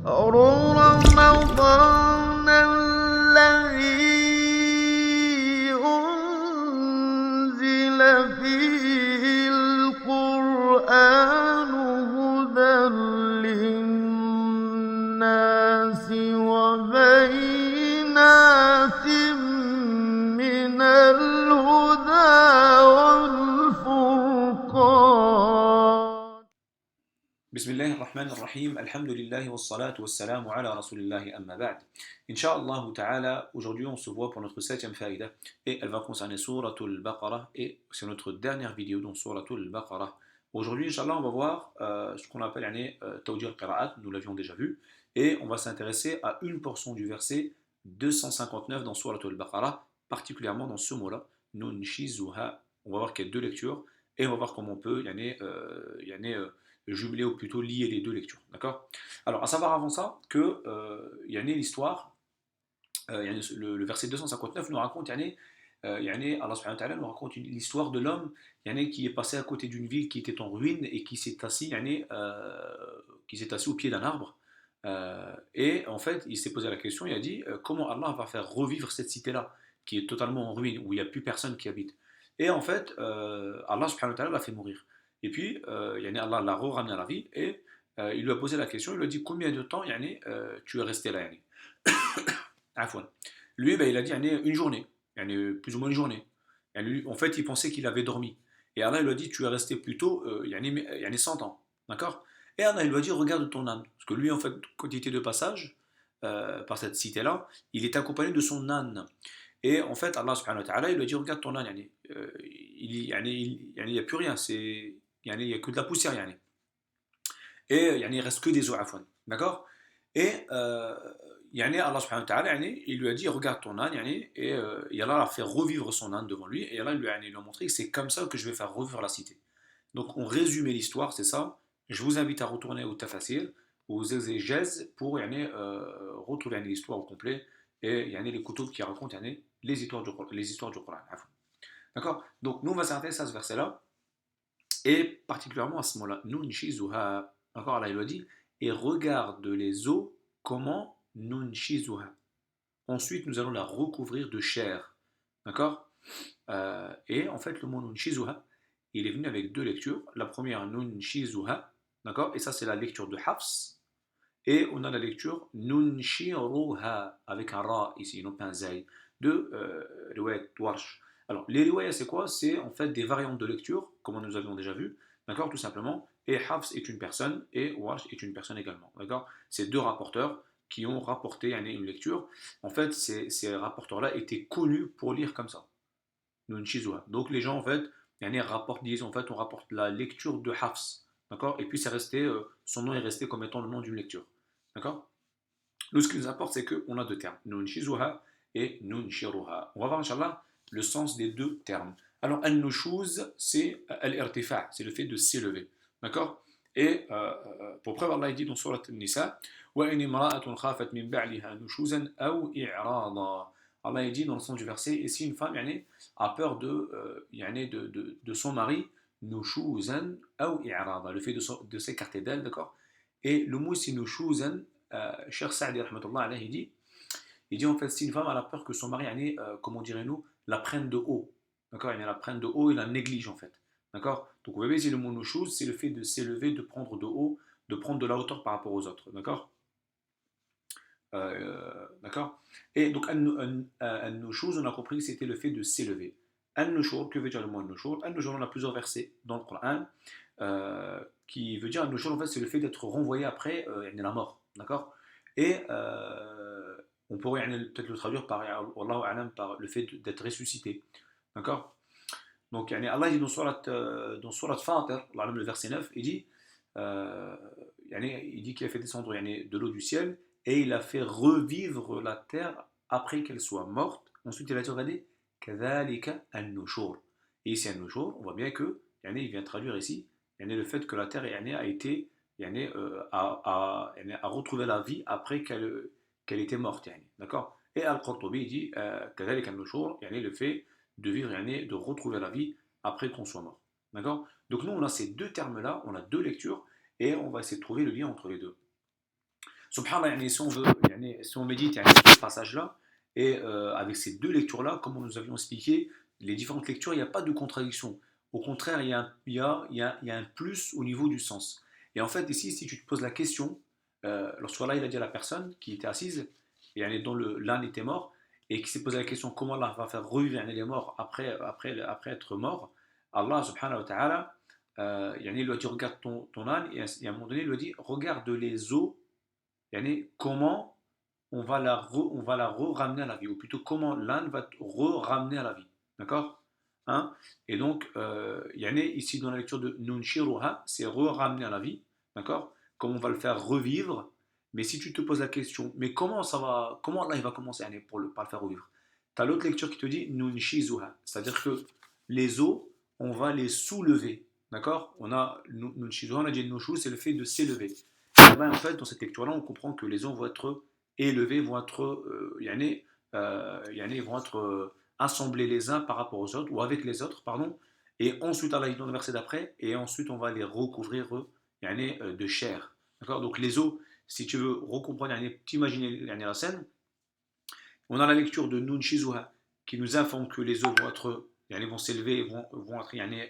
رمضان الذي أنزل فيه القرآن هدى للناس وبينات من الهدى والفرقان. بسم الله الرحمن الرحيم, alhamdulillah wa salatu wa salamu ala rasulillahi amma ba'd. Inch'Allah ta'ala, aujourd'hui on se voit pour notre 7e faïda et elle va concerner Suratul Baqarah et c'est notre dernière vidéo dans Suratul Baqarah. Aujourd'hui, Inch'Allah, on va voir ce qu'on appelle Tawjih al-Qira'at, nous l'avions déjà vu, et on va s'intéresser à une portion du verset 259 dans Suratul Baqarah, particulièrement dans ce mot-là, Nun Shizuha. On va voir qu'il y a deux lectures et on va voir comment on peut jumeler ou plutôt lier les deux lectures. D'accord. Alors, à savoir avant ça que l'histoire, le verset 259 nous raconte, Allah subhanahu wa ta'ala nous raconte l'histoire de l'homme qui est passé à côté d'une ville qui était en ruine et qui s'est assis au pied d'un arbre. Et en fait, il s'est posé la question, il a dit comment Allah va faire revivre cette cité-là qui est totalement en ruine, où il n'y a plus personne qui habite. Et en fait, Allah subhanahu wa ta'ala l'a fait mourir. Et puis, Allah l'a ramené à la vie et il lui a posé la question, il lui a dit combien de temps tu es resté là Afwan. Lui, il a dit une journée, plus ou moins une journée. En fait, il pensait qu'il avait dormi. Et Allah lui a dit tu es resté plutôt 100 ans. D'accord. Et Allah lui a dit regarde ton âne. Parce que lui, en fait, quand il était de passage par cette cité-là, il était accompagné de son âne. Et en fait, Allah subhanahu wa ta'ala, il lui a dit regarde ton âne. Il n'y a plus rien. Il n'y a que de la poussière. Et il ne reste que des eaux. D'accord. Et Allah subhanahu wa ta'ala, il lui a dit regarde ton âne. Et Allah a fait revivre son âne devant lui. Et Allah lui a montré que c'est comme ça que je vais faire revivre la cité. Donc on résume l'histoire, c'est ça. Je vous invite à retourner au tafasir, aux exégèses, pour retrouver l'histoire au complet. Et les kutub qui racontent les histoires du Coran. D'accord. Donc nous on va s'intéresser à ce verset-là. Et particulièrement à ce moment-là, Nun Shizuha, encore Allah il a dit, et regarde les eaux, comment Nun Shizuha. Ensuite, nous allons la recouvrir de chair. D'accord. Et en fait, le mot Nun Shizuha, il est venu avec deux lectures. La première, Nun Shizuha, d'accord, et ça c'est la lecture de Hafs. Et on a la lecture Nun Shiruha, avec un Ra ici, non pas un Zay, de Riwayat Warsh. Alors, les riwayas, c'est quoi? C'est en fait des variantes de lecture, comme nous avions déjà vu, d'accord, tout simplement. Et Hafs est une personne, et Warsh est une personne également, d'accord. C'est deux rapporteurs qui ont rapporté une lecture. En fait, ces rapporteurs-là étaient connus pour lire comme ça, Nun Shizuha. Donc, les gens, en fait, disent, en fait, on rapporte la lecture de Hafs, d'accord, et puis c'est resté, son nom est resté comme étant le nom d'une lecture, d'accord. Nous, ce qui nous importe, c'est qu'on a deux termes, Nun Shizuha et Nun Shiruha. On va voir, Inch'Allah, le sens des deux termes. Alors, al-nushuz, c'est al-irtifa', c'est le fait de s'élever. D'accord. Et pour preuve, Allah dit dans Surat An-Nisa, وَإِنِ امْرَأَةٌ خَافَتْ مِنْ بَعْلِهَا نُشُوزًا أَوْ إِعْرَاضًا. Allah dit dans le sens du verset, et si une femme a peur de son mari, nushuzan أو إعراضا, le fait de s'écarter d'elle, d'accord. Et le mot ici, nushuzan, Cheikh Sa'di, rahmatullah alayhi, il dit en fait, si une femme a la peur que son mari, comment dirais-nous, la prenne de haut, d'accord, la prenne de haut et la néglige en fait, d'accord. Donc vous voyez ici le mot nushuz, c'est le fait de s'élever, de prendre de haut, de prendre de la hauteur par rapport aux autres, d'accord. D'accord. Et donc an-nushuz, on a compris que c'était le fait de s'élever. An-nushur, que veut dire le mot an-nushur? An-nushur, on a plusieurs versets dans le Coran qui veut dire an-nushur, en fait, c'est le fait d'être renvoyé après la mort, d'accord. Et on pourrait peut-être le traduire par, Wallahu a'lam, par le fait d'être ressuscité. D'accord. Donc, Allah dit dans Surat Fatir, le verset 9, il dit qu'il a fait descendre de l'eau du ciel et il a fait revivre la terre après qu'elle soit morte. Ensuite, il a dit regardez, Kadhalika an-nushur. Et ici, an-nushur, on voit bien que il vient traduire ici le fait que la terre a retrouvé la vie après qu'elle était morte. D'accord. Et Al-Qurtubi dit Kadhalika an-nushur, le fait de vivre, de retrouver la vie après qu'on soit mort. D'accord. Donc nous, on a ces deux termes-là, on a deux lectures, et on va essayer de trouver le lien entre les deux. Subhanallah, yani, si on veut, yani, si on médite yani, ce passage-là, et avec ces deux lectures-là, comme nous avions expliqué, les différentes lectures, il n'y a pas de contradiction. Au contraire, il y a un plus au niveau du sens. Et en fait, ici, si tu te poses la question, lorsque Allah il a dit à la personne qui était assise, et yani, dont l'âne était mort, et qui s'est posé la question comment Allah va faire revivre yani, les morts après être mort, Allah subhanahu wa ta'ala, yani, il lui a dit regarde ton âne, et à un moment donné, il lui a dit regarde les eaux, yani, comment on va la ramener à la vie, ou plutôt comment l'âne va te ramener à la vie. D'accord, hein. Et donc, yani, ici dans la lecture de Nunshiruha, c'est ramener à la vie. D'accord, comment on va le faire revivre. Mais si tu te poses la question, mais comment Allah il va commencer yani, par le faire revivre. Tu as l'autre lecture qui te dit Nunshizuha, c'est-à-dire que les eaux, on va les soulever. D'accord, on a Nunshizuha, on a dit Nushu, c'est le fait de s'élever. Eh ben, en fait, dans cette lecture-là, on comprend que les eaux vont être élevés, vont être, yani, vont être assemblés les uns par rapport aux autres, ou avec les autres, pardon, et ensuite, Allah dit dans le verset d'après, et ensuite on va les recouvrir yani, de chair. D'accord. Donc les eaux, si tu veux recomprendre, yani, t'imaginer yani, la scène, on a la lecture de Nun Shizuha qui nous informe que les eaux vont être, yani, vont s'élever, vont être, yani,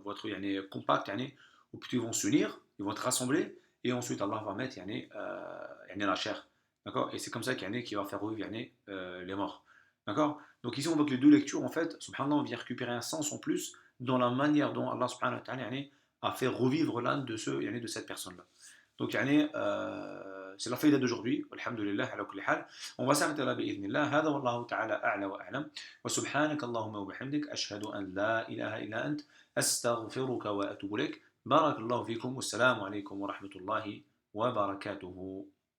vont être yani, compactes, yani, ou plutôt ils vont s'unir, ils vont être rassemblés, et ensuite Allah va mettre yani, yani, la chair. D'accord. Et c'est comme ça qu'il qui va faire revivre yani, les morts. D'accord. Donc ici on voit que les deux lectures, en fait, subhanallah, on vient récupérer un sens en plus dans la manière dont Allah subhanahu wa ta'ala yani, a fait revivre l'âme yani, de cette personne-là. Donc yani, c'est la faïda d'aujourd'hui. Alhamdulillah, ala kulli hal. On va s'arrêter là بإذن الله. هذا والله تعالى أعلى وأعلم. وسبحانك اللهم وبحمدك أشهد أن لا إله إلا أنت أستغفرك وأتوب إليك. بارك الله فيكم والسلام عليكم ورحمة الله وبركاته.